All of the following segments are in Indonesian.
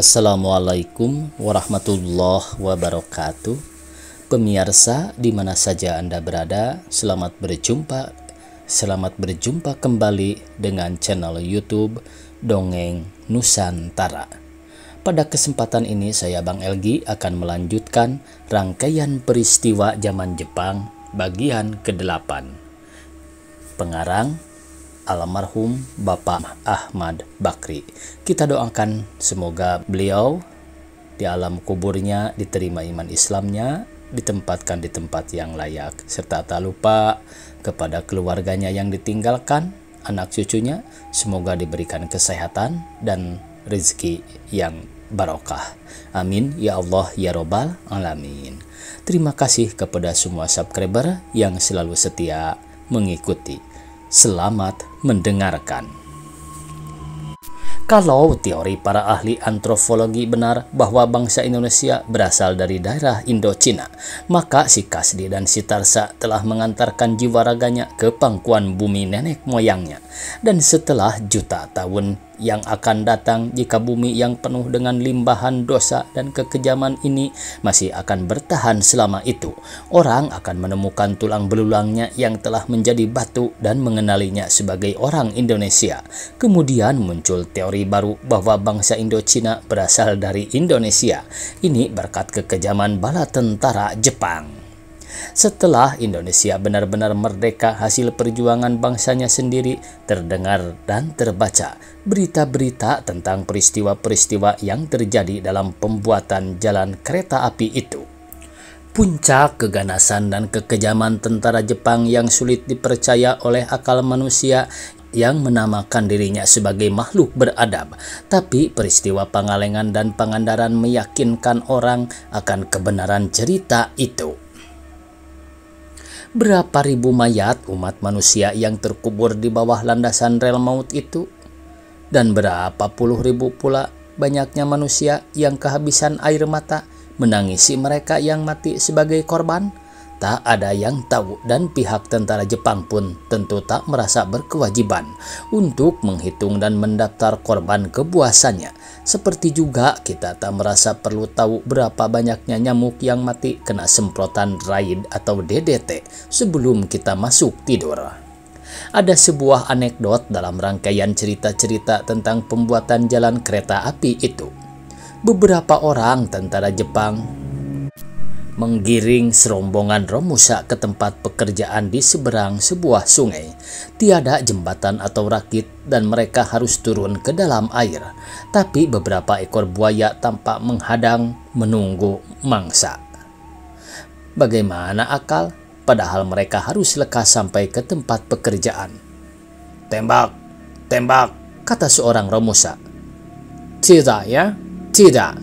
Assalamualaikum warahmatullahi wabarakatuh. Pemirsa di mana saja Anda berada, selamat berjumpa kembali dengan channel YouTube Dongeng Nusantara. Pada kesempatan ini saya Bang Elgi akan melanjutkan rangkaian peristiwa zaman Jepang bagian ke-8. Pengarang almarhum Bapak Ahmad Bakri. Kita doakan semoga beliau di alam kuburnya diterima iman Islamnya, ditempatkan di tempat yang layak, serta tak lupa kepada keluarganya yang ditinggalkan, anak cucunya, semoga diberikan kesehatan dan rezeki yang barokah. Amin ya Allah ya Robbal Alamin. Terima kasih kepada semua subscriber yang selalu setia mengikuti. Selamat mendengarkan. Kalau teori para ahli antropologi benar bahwa bangsa Indonesia berasal dari daerah Indochina, maka si Kasdi dan si Tarsa telah mengantarkan jiwa raganya ke pangkuan bumi nenek moyangnya. Dan setelah juta tahun yang akan datang, jika bumi yang penuh dengan limbahan dosa dan kekejaman ini masih akan bertahan selama itu, orang akan menemukan tulang belulangnya yang telah menjadi batu dan mengenalinya sebagai orang Indonesia. Kemudian muncul teori baru bahwa bangsa Indochina berasal dari Indonesia. Ini berkat kekejaman bala tentara Jepang. Setelah Indonesia benar-benar merdeka hasil perjuangan bangsanya sendiri, terdengar dan terbaca berita-berita tentang peristiwa-peristiwa yang terjadi dalam pembuatan jalan kereta api itu. Puncak keganasan dan kekejaman tentara Jepang yang sulit dipercaya oleh akal manusia yang menamakan dirinya sebagai makhluk beradab. Tapi peristiwa Pangalengan dan Pangandaran meyakinkan orang akan kebenaran cerita itu. Berapa ribu mayat umat manusia yang terkubur di bawah landasan rel maut itu? Dan berapa puluh ribu pula banyaknya manusia yang kehabisan air mata menangisi mereka yang mati sebagai korban? Tak ada yang tahu, dan pihak tentara Jepang pun tentu tak merasa berkewajiban untuk menghitung dan mendaftar korban kebuasannya. Seperti juga kita tak merasa perlu tahu berapa banyaknya nyamuk yang mati kena semprotan raid atau DDT sebelum kita masuk tidur. Ada sebuah anekdot dalam rangkaian cerita-cerita tentang pembuatan jalan kereta api itu. Beberapa orang tentara Jepang menggiring serombongan Romusa ke tempat pekerjaan di seberang sebuah sungai. Tiada jembatan atau rakit dan mereka harus turun ke dalam air. Tapi beberapa ekor buaya tampak menghadang menunggu mangsa. Bagaimana akal? Padahal mereka harus lekas sampai ke tempat pekerjaan. "Tembak, tembak," kata seorang Romusa. "Tidak ya, tidak."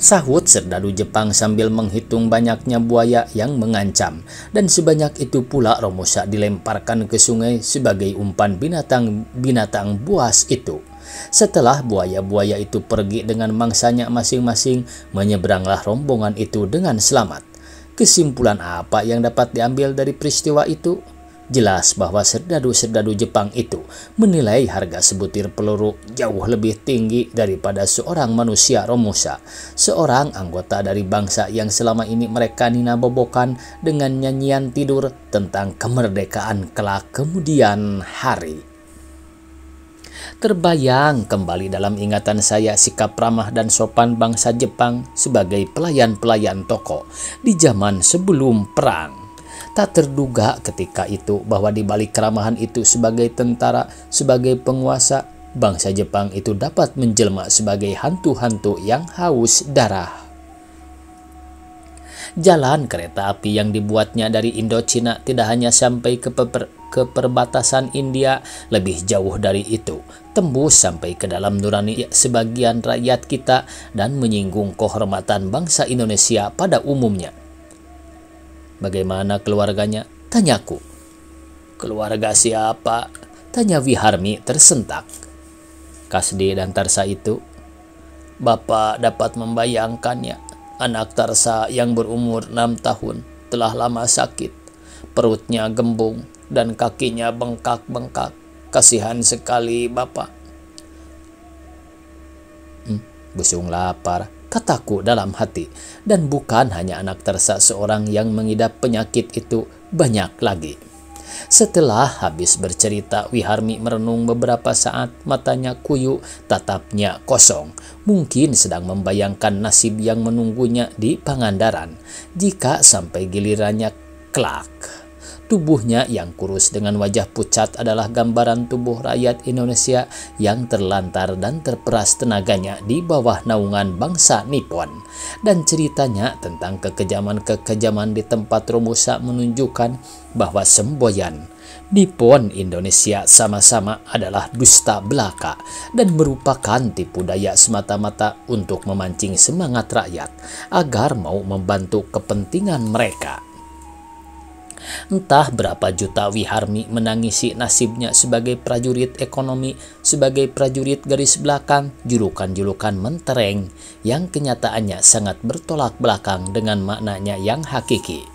Sahut serdadu Jepang sambil menghitung banyaknya buaya yang mengancam. Dan sebanyak itu pula Romusa dilemparkan ke sungai sebagai umpan binatang-binatang buas itu. Setelah buaya-buaya itu pergi dengan mangsanya masing-masing, menyeberanglah rombongan itu dengan selamat. Kesimpulan apa yang dapat diambil dari peristiwa itu? Jelas bahwa serdadu-serdadu Jepang itu menilai harga sebutir peluru jauh lebih tinggi daripada seorang manusia Romusa, seorang anggota dari bangsa yang selama ini mereka nina-bobokan dengan nyanyian tidur tentang kemerdekaan kelak kemudian hari. Terbayang kembali dalam ingatan saya sikap ramah dan sopan bangsa Jepang sebagai pelayan-pelayan toko di zaman sebelum perang. Tak terduga ketika itu bahwa di balik keramahan itu sebagai tentara, sebagai penguasa, bangsa Jepang itu dapat menjelma sebagai hantu-hantu yang haus darah. Jalan kereta api yang dibuatnya dari Indochina tidak hanya sampai ke perbatasan India, lebih jauh dari itu, tembus sampai ke dalam nurani sebagian rakyat kita dan menyinggung kehormatan bangsa Indonesia pada umumnya. "Bagaimana keluarganya?" tanyaku. "Keluarga siapa?" tanya Wiharmi tersentak. Kasdi dan Tarsa itu. Bapak dapat membayangkannya. Anak Tarsa yang berumur 6 tahun telah lama sakit. Perutnya gembung dan kakinya bengkak-bengkak. Kasihan sekali Bapak. busung lapar, kataku dalam hati. Dan bukan hanya anak Tarsa seorang yang mengidap penyakit itu, banyak lagi. Setelah habis bercerita, Wiharmi merenung beberapa saat, matanya kuyu, tatapnya kosong. Mungkin sedang membayangkan nasib yang menunggunya di Pangandaran jika sampai gilirannya kelak. Tubuhnya yang kurus dengan wajah pucat adalah gambaran tubuh rakyat Indonesia yang terlantar dan terperas tenaganya di bawah naungan bangsa Nippon. Dan ceritanya tentang kekejaman-kekejaman di tempat Romusa menunjukkan bahwa semboyan Nippon Indonesia sama-sama adalah dusta belaka dan merupakan tipu daya semata-mata untuk memancing semangat rakyat agar mau membantu kepentingan mereka. Entah berapa juta Wiharmi menangisi nasibnya sebagai prajurit ekonomi, sebagai prajurit garis belakang, julukan-julukan mentereng yang kenyataannya sangat bertolak belakang dengan maknanya yang hakiki.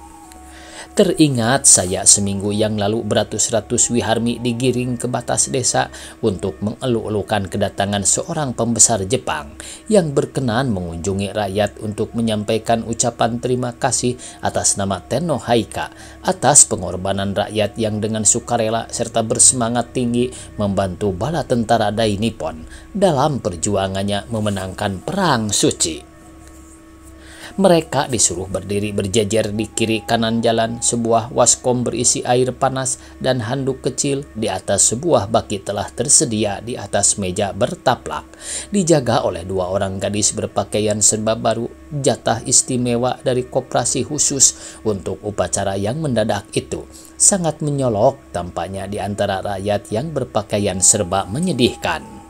Teringat saya seminggu yang lalu beratus-ratus Wiharmi digiring ke batas desa untuk mengeluh-elukan kedatangan seorang pembesar Jepang yang berkenan mengunjungi rakyat untuk menyampaikan ucapan terima kasih atas nama Tenno Haika atas pengorbanan rakyat yang dengan sukarela serta bersemangat tinggi membantu bala tentara Dai Nippon dalam perjuangannya memenangkan Perang Suci. Mereka disuruh berdiri berjejer di kiri kanan jalan. Sebuah waskom berisi air panas dan handuk kecil di atas sebuah baki telah tersedia di atas meja bertaplak. Dijaga oleh dua orang gadis berpakaian serba baru, jatah istimewa dari koperasi khusus untuk upacara yang mendadak itu. Sangat menyolok tampaknya di antara rakyat yang berpakaian serba menyedihkan.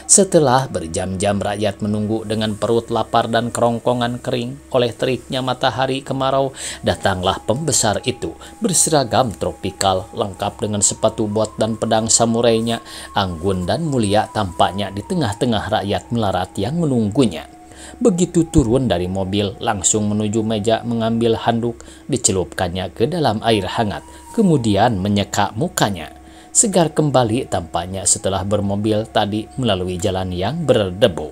Setelah berjam-jam rakyat menunggu dengan perut lapar dan kerongkongan kering oleh teriknya matahari kemarau, datanglah pembesar itu berseragam tropikal lengkap dengan sepatu bot dan pedang samurainya. Anggun dan mulia tampaknya di tengah-tengah rakyat melarat yang menunggunya. Begitu turun dari mobil, langsung menuju meja mengambil handuk, dicelupkannya ke dalam air hangat, kemudian menyeka mukanya. Segar kembali tampaknya setelah bermobil tadi melalui jalan yang berdebu.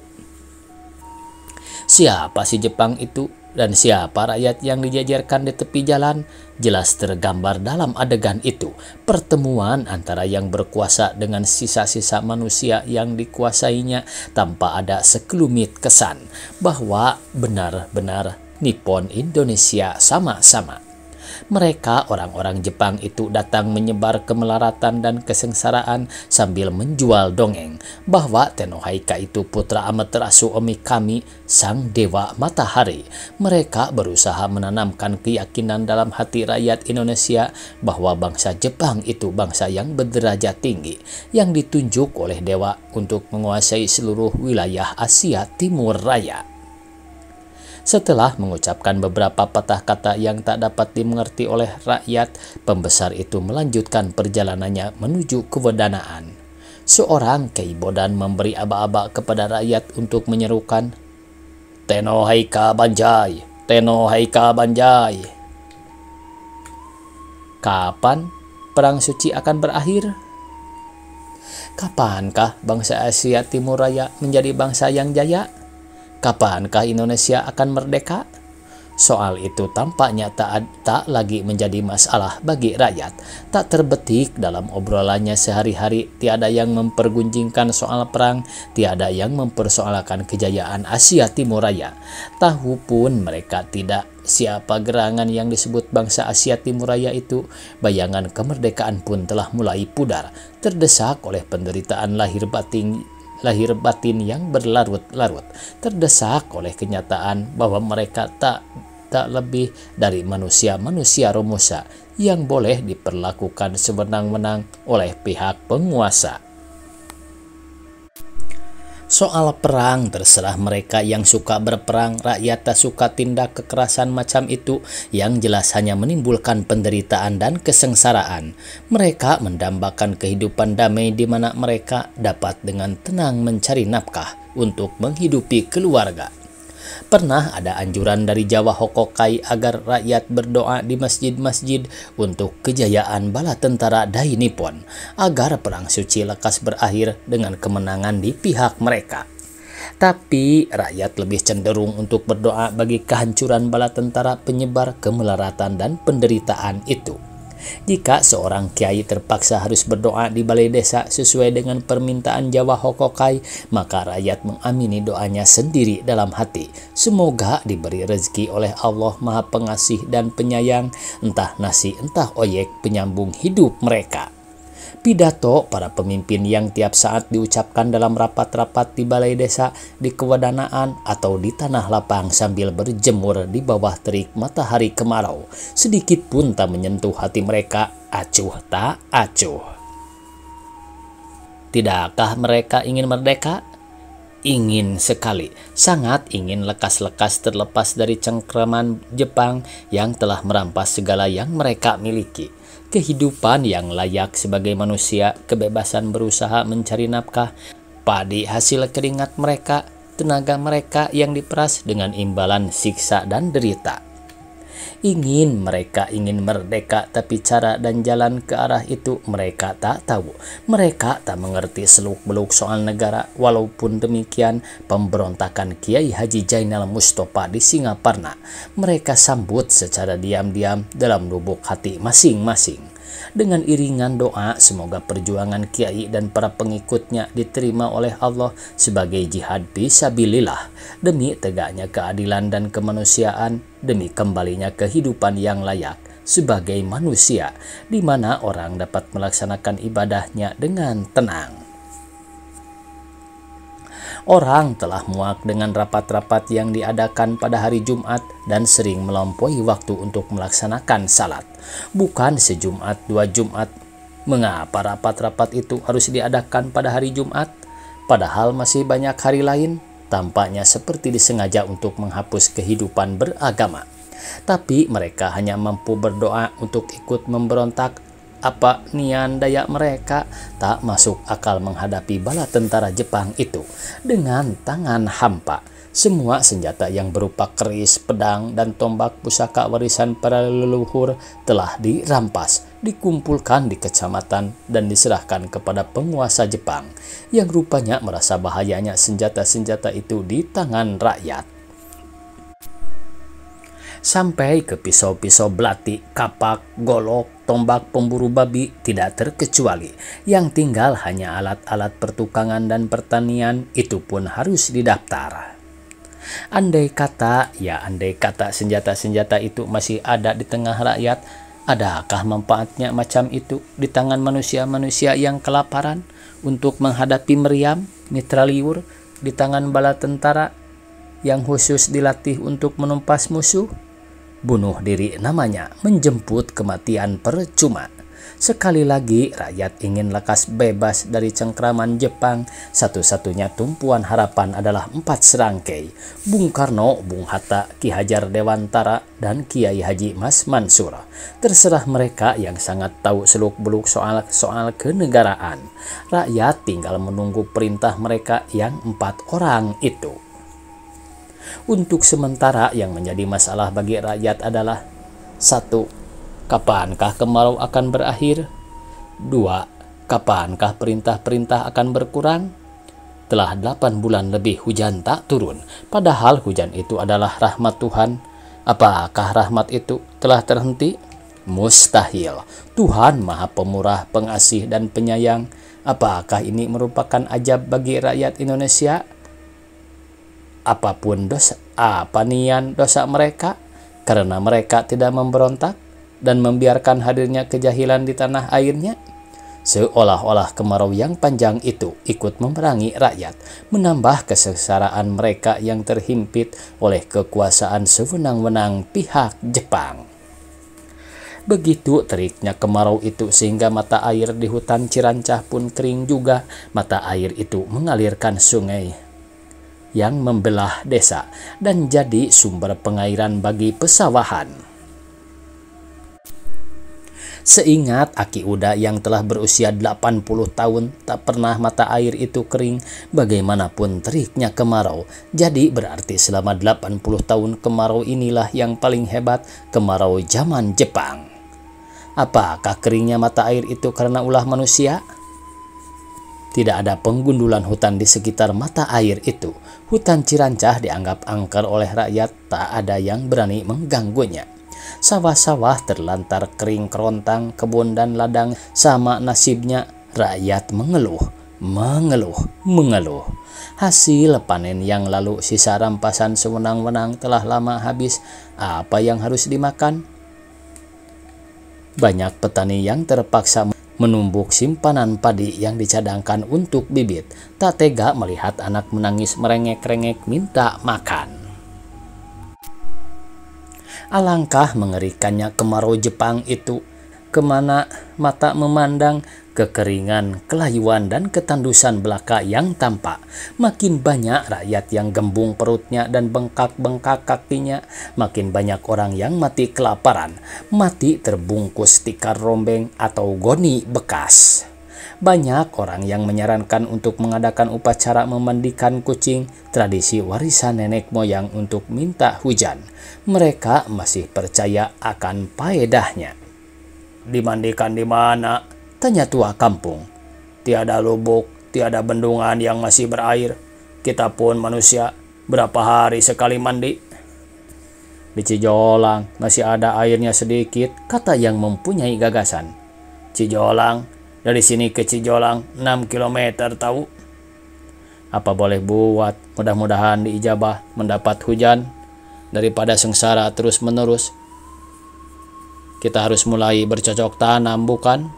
Siapa si Jepang itu dan siapa rakyat yang dijajarkan di tepi jalan? Jelas tergambar dalam adegan itu pertemuan antara yang berkuasa dengan sisa-sisa manusia yang dikuasainya, tanpa ada sekelumit kesan bahwa benar-benar Nippon Indonesia sama-sama. Mereka orang-orang Jepang itu datang menyebar kemelaratan dan kesengsaraan sambil menjual dongeng bahwa Tenno Haika itu putra Amaterasu Omikami, sang dewa matahari. Mereka berusaha menanamkan keyakinan dalam hati rakyat Indonesia bahwa bangsa Jepang itu bangsa yang berderajat tinggi, yang ditunjuk oleh dewa untuk menguasai seluruh wilayah Asia Timur Raya. Setelah mengucapkan beberapa patah kata yang tak dapat dimengerti oleh rakyat, pembesar itu melanjutkan perjalanannya menuju kewedanaan. Seorang Keibodan memberi aba-aba kepada rakyat untuk menyerukan, "Tenno Haika Banjai! Tenno Haika Banjai!" Kapan Perang Suci akan berakhir? Kapankah bangsa Asia Timur Raya menjadi bangsa yang jaya? Kapankah Indonesia akan merdeka? Soal itu tampaknya tak lagi menjadi masalah bagi rakyat. Tak terbetik dalam obrolannya sehari-hari, tiada yang mempergunjingkan soal perang, tiada yang mempersoalkan kejayaan Asia Timur Raya. Tahu pun mereka tidak siapa gerangan yang disebut bangsa Asia Timur Raya itu. Bayangan kemerdekaan pun telah mulai pudar, terdesak oleh penderitaan lahir batin yang berlarut-larut, terdesak oleh kenyataan bahwa mereka tak lebih dari manusia-manusia Romusa yang boleh diperlakukan sewenang-wenang oleh pihak penguasa. Soal perang, terserah mereka yang suka berperang, rakyat tak suka tindak kekerasan macam itu yang jelas hanya menimbulkan penderitaan dan kesengsaraan. Mereka mendambakan kehidupan damai di mana mereka dapat dengan tenang mencari nafkah untuk menghidupi keluarga. Pernah ada anjuran dari Jawa Hokokai agar rakyat berdoa di masjid-masjid untuk kejayaan bala tentara Dai Nippon, agar Perang Suci lekas berakhir dengan kemenangan di pihak mereka. Tapi rakyat lebih cenderung untuk berdoa bagi kehancuran bala tentara penyebar kemelaratan dan penderitaan itu. Jika seorang kiai terpaksa harus berdoa di balai desa sesuai dengan permintaan Jawa Hokokai, maka rakyat mengamini doanya sendiri dalam hati. Semoga diberi rezeki oleh Allah Maha Pengasih dan Penyayang, entah nasi entah oyek penyambung hidup mereka. Pidato para pemimpin yang tiap saat diucapkan dalam rapat-rapat di balai desa, di kewadanaan, atau di tanah lapang sambil berjemur di bawah terik matahari kemarau, sedikit pun tak menyentuh hati mereka, acuh tak acuh. Tidakkah mereka ingin merdeka? Ingin sekali, sangat ingin lekas-lekas terlepas dari cengkraman Jepang yang telah merampas segala yang mereka miliki. Kehidupan yang layak sebagai manusia, kebebasan berusaha mencari nafkah, padi hasil keringat mereka, tenaga mereka yang diperas dengan imbalan siksa dan derita. Mereka ingin merdeka, tapi cara dan jalan ke arah itu mereka tak tahu. Mereka tak mengerti seluk-beluk soal negara. Walaupun demikian, pemberontakan Kiai Haji Jainal Mustofa di Singaparna mereka sambut secara diam-diam dalam lubuk hati masing-masing. Dengan iringan doa, semoga perjuangan Kiai dan para pengikutnya diterima oleh Allah sebagai jihad fisabilillah, demi tegaknya keadilan dan kemanusiaan, demi kembalinya kehidupan yang layak sebagai manusia, di mana orang dapat melaksanakan ibadahnya dengan tenang. Orang telah muak dengan rapat-rapat yang diadakan pada hari Jumat dan sering melampaui waktu untuk melaksanakan salat. Bukan sejumat, dua Jumat. Mengapa rapat-rapat itu harus diadakan pada hari Jumat? Padahal masih banyak hari lain. Tampaknya seperti disengaja untuk menghapus kehidupan beragama. Tapi mereka hanya mampu berdoa untuk ikut memberontak. Apa nian daya mereka tak masuk akal menghadapi bala tentara Jepang itu dengan tangan hampa. Semua senjata yang berupa keris, pedang, dan tombak pusaka warisan para leluhur telah dirampas, dikumpulkan di kecamatan, dan diserahkan kepada penguasa Jepang yang rupanya merasa bahayanya senjata-senjata itu di tangan rakyat. Sampai ke pisau-pisau belati, kapak, golok, tombak pemburu babi tidak terkecuali. Yang tinggal hanya alat-alat pertukangan dan pertanian, itu pun harus didaftar. Andai kata senjata-senjata itu masih ada di tengah rakyat, adakah manfaatnya macam itu di tangan manusia-manusia yang kelaparan untuk menghadapi meriam, mitraliur di tangan bala tentara yang khusus dilatih untuk menumpas musuh? Bunuh diri namanya, menjemput kematian percuma. Sekali lagi rakyat ingin lekas bebas dari cengkraman Jepang. Satu-satunya tumpuan harapan adalah 4 serangkai: Bung Karno, Bung Hatta, Ki Hajar Dewantara, dan Kiai Haji Mas Mansur. Terserah mereka yang sangat tahu seluk-beluk soal kenegaraan. Rakyat tinggal menunggu perintah mereka yang 4 orang itu. Untuk sementara yang menjadi masalah bagi rakyat adalah: 1. Kapankah kemarau akan berakhir? 2. Kapankah perintah-perintah akan berkurang? Telah 8 bulan lebih hujan tak turun, padahal hujan itu adalah rahmat Tuhan. Apakah rahmat itu telah terhenti? Mustahil. Tuhan Maha Pemurah, Pengasih, dan Penyayang. Apakah ini merupakan ajab bagi rakyat Indonesia? Apapun dosa mereka, karena mereka tidak memberontak dan membiarkan hadirnya kejahilan di tanah airnya, seolah-olah kemarau yang panjang itu ikut memerangi rakyat, menambah kesengsaraan mereka yang terhimpit oleh kekuasaan sewenang-wenang pihak Jepang. Begitu teriknya kemarau itu sehingga mata air di hutan Cirancah pun kering juga. Mata air itu mengalirkan sungai yang membelah desa dan jadi sumber pengairan bagi pesawahan. Seingat Aki Uda yang telah berusia 80 tahun, tak pernah mata air itu kering bagaimanapun teriknya kemarau. Jadi berarti selama 80 tahun kemarau inilah yang paling hebat, kemarau zaman Jepang. Apakah keringnya mata air itu karena ulah manusia? Tidak ada penggundulan hutan di sekitar mata air itu. Hutan Cirancah dianggap angker oleh rakyat, tak ada yang berani mengganggunya. Sawah-sawah terlantar kering kerontang, kebun dan ladang sama nasibnya. Rakyat mengeluh. Hasil panen yang lalu, sisa rampasan sewenang-wenang telah lama habis. Apa yang harus dimakan? Banyak petani yang terpaksa menumbuk simpanan padi yang dicadangkan untuk bibit. Tak tega melihat anak menangis merengek-rengek minta makan. Alangkah mengerikannya kemarau Jepang itu. Kemana mata memandang, kekeringan, kelayuan, dan ketandusan belaka yang tampak. Makin banyak rakyat yang gembung perutnya dan bengkak-bengkak kakinya. Makin banyak orang yang mati kelaparan, mati terbungkus tikar rombeng atau goni bekas. Banyak orang yang menyarankan untuk mengadakan upacara memandikan kucing, tradisi warisan nenek moyang untuk minta hujan. Mereka masih percaya akan faedahnya. Dimandikan di mana? Tanya tua kampung. Tiada lubuk, tiada bendungan yang masih berair. Kita pun manusia, berapa hari sekali mandi? Di Cijolang masih ada airnya sedikit, kata yang mempunyai gagasan. Cijolang, dari sini ke Cijolang 6 km tahu? Apa boleh buat, mudah-mudahan diijabah mendapat hujan. Daripada sengsara terus-menerus, kita harus mulai bercocok tanam, bukan?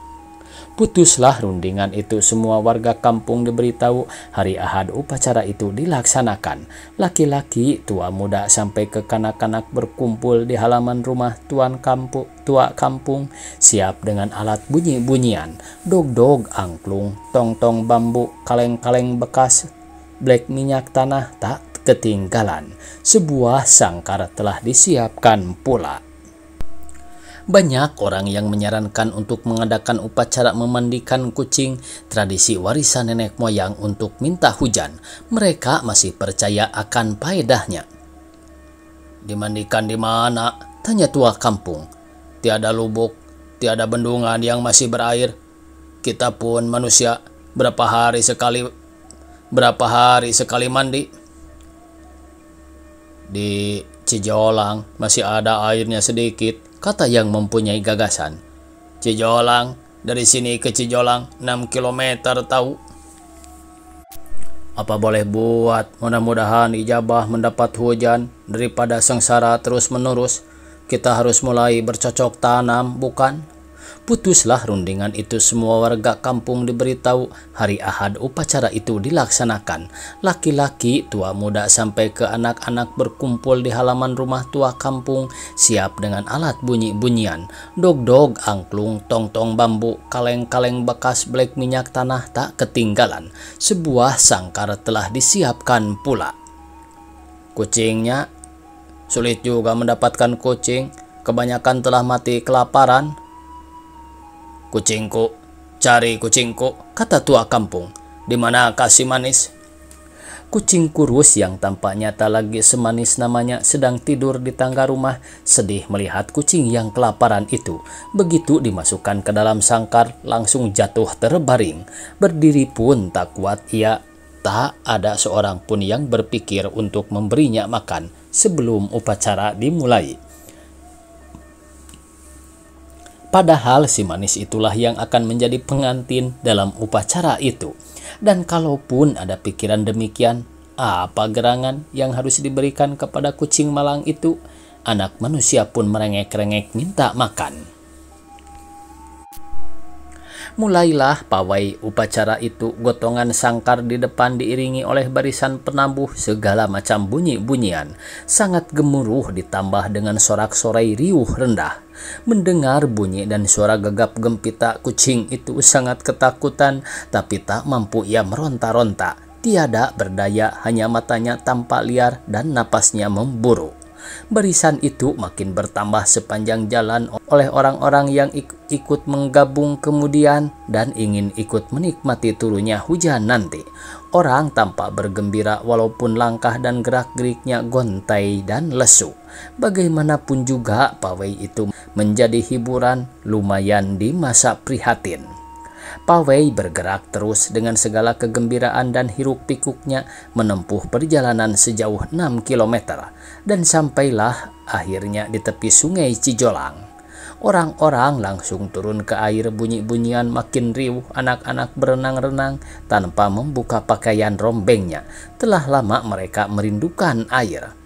Putuslah rundingan itu. Semua warga kampung diberitahu hari Ahad upacara itu dilaksanakan. Laki-laki, tua muda sampai ke kanak-kanak berkumpul di halaman rumah tua kampung, siap dengan alat bunyi-bunyian. Dog-dog, angklung, tong-tong bambu, kaleng-kaleng bekas, blek minyak tanah tak ketinggalan. Sebuah sangkar telah disiapkan pula. Banyak orang yang menyarankan untuk mengadakan upacara memandikan kucing, tradisi warisan nenek moyang untuk minta hujan. Mereka masih percaya akan faedahnya. Dimandikan di mana? Tanya tua kampung. Tiada lubuk, tiada bendungan yang masih berair. Kita pun manusia, berapa hari sekali mandi? Di Cijolang masih ada airnya sedikit, kata yang mempunyai gagasan. Cijolang, dari sini ke Cijolang 6 km tahu? Apa boleh buat, mudah-mudahan ijabah mendapat hujan. Daripada sengsara terus-menerus, kita harus mulai bercocok tanam, bukan? Putuslah rundingan itu. Semua warga kampung diberitahu hari Ahad upacara itu dilaksanakan. Laki-laki, tua muda sampai ke anak-anak berkumpul di halaman rumah tua kampung, siap dengan alat bunyi-bunyian. Dog-dog, angklung, tong-tong bambu, kaleng-kaleng bekas, blek minyak tanah tak ketinggalan. Sebuah sangkar telah disiapkan pula. Kucingnya, sulit juga mendapatkan kucing. Kebanyakan telah mati kelaparan. Kucingku, cari kucingku, kata tua kampung. Di mana si manis? Kucing kurus yang tampaknya tak lagi semanis namanya sedang tidur di tangga rumah, sedih melihat kucing yang kelaparan itu. Begitu dimasukkan ke dalam sangkar, langsung jatuh terbaring. Berdiri pun tak kuat ia. Tak ada seorang pun yang berpikir untuk memberinya makan sebelum upacara dimulai. Padahal si manis itulah yang akan menjadi pengantin dalam upacara itu. Dan kalaupun ada pikiran demikian, apa gerangan yang harus diberikan kepada kucing malang itu? Anak manusia pun merengek-rengek minta makan. Mulailah pawai upacara itu. Gotongan sangkar di depan diiringi oleh barisan penabuh segala macam bunyi-bunyian. Sangat gemuruh ditambah dengan sorak-sorai riuh rendah. Mendengar bunyi dan suara gegap gempita kucing itu sangat ketakutan, tapi tak mampu ia meronta-ronta. Tiada berdaya, hanya matanya tampak liar dan napasnya memburu. Barisan itu makin bertambah sepanjang jalan oleh orang-orang yang ikut menggabung kemudian dan ingin ikut menikmati turunnya hujan nanti. Orang tampak bergembira walaupun langkah dan gerak-geriknya gontai dan lesu. Bagaimanapun juga pawai itu menjadi hiburan lumayan di masa prihatin. Pawai bergerak terus dengan segala kegembiraan dan hiruk-pikuknya menempuh perjalanan sejauh 6 kilometer dan sampailah akhirnya di tepi sungai Cijolang. Orang-orang langsung turun ke air, bunyi-bunyian makin riuh, anak-anak berenang-renang tanpa membuka pakaian rombengnya. Telah lama mereka merindukan air.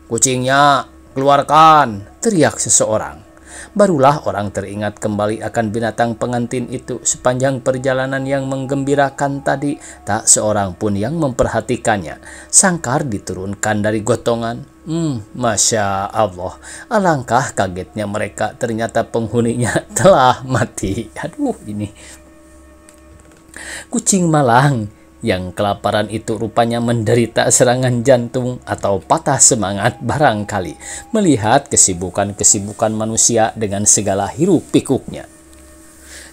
"Kucingnya, keluarkan!" teriak seseorang. Barulah orang teringat kembali akan binatang pengantin itu. Sepanjang perjalanan yang menggembirakan tadi, tak seorang pun yang memperhatikannya. Sangkar diturunkan dari gotongan. Masya Allah, alangkah kagetnya mereka, ternyata penghuninya telah mati. Aduh, ini kucing malang yang kelaparan itu rupanya menderita serangan jantung atau patah semangat barangkali melihat kesibukan-kesibukan manusia dengan segala hiruk-pikuknya.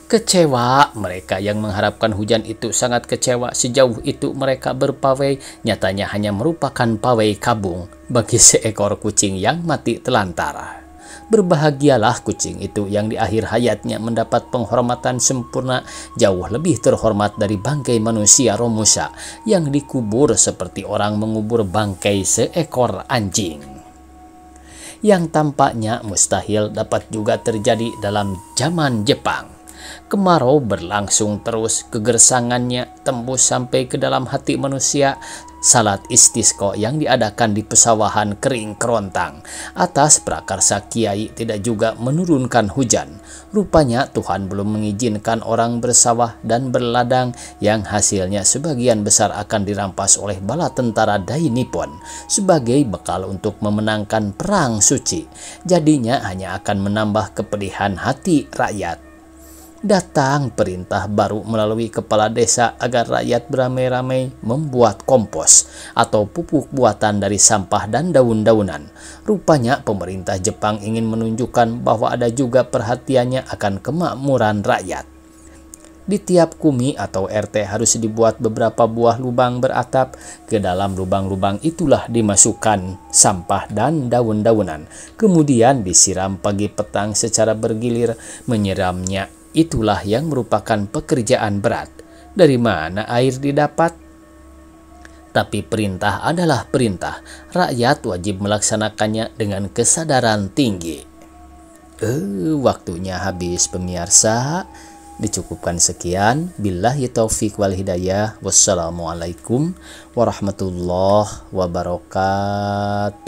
Kecewa, mereka yang mengharapkan hujan itu sangat kecewa. Sejauh itu mereka berpawai, nyatanya hanya merupakan pawai kabung bagi seekor kucing yang mati telantar. Berbahagialah kucing itu yang di akhir hayatnya mendapat penghormatan sempurna, jauh lebih terhormat dari bangkai manusia Romusa yang dikubur seperti orang mengubur bangkai seekor anjing. Yang tampaknya mustahil dapat juga terjadi dalam zaman Jepang. Kemarau berlangsung terus, kegersangannya tembus sampai ke dalam hati manusia. Salat istisqa yang diadakan di pesawahan kering kerontang. Atas prakarsa kiai tidak juga menurunkan hujan. Rupanya Tuhan belum mengizinkan orang bersawah dan berladang yang hasilnya sebagian besar akan dirampas oleh bala tentara Dai Nippon sebagai bekal untuk memenangkan perang suci. Jadinya hanya akan menambah kepedihan hati rakyat. Datang perintah baru melalui kepala desa agar rakyat beramai-ramai membuat kompos atau pupuk buatan dari sampah dan daun-daunan. Rupanya pemerintah Jepang ingin menunjukkan bahwa ada juga perhatiannya akan kemakmuran rakyat. Di tiap kumi atau RT harus dibuat beberapa buah lubang beratap. Ke dalam lubang-lubang itulah dimasukkan sampah dan daun-daunan. Kemudian disiram pagi petang secara bergilir. Menyiramnya itulah yang merupakan pekerjaan berat. Dari mana air didapat? Tapi perintah adalah perintah. Rakyat wajib melaksanakannya dengan kesadaran tinggi. Waktunya habis pemirsa. Dicukupkan sekian. Billahi taufik wal hidayah. Wassalamualaikum warahmatullahi wabarakatuh.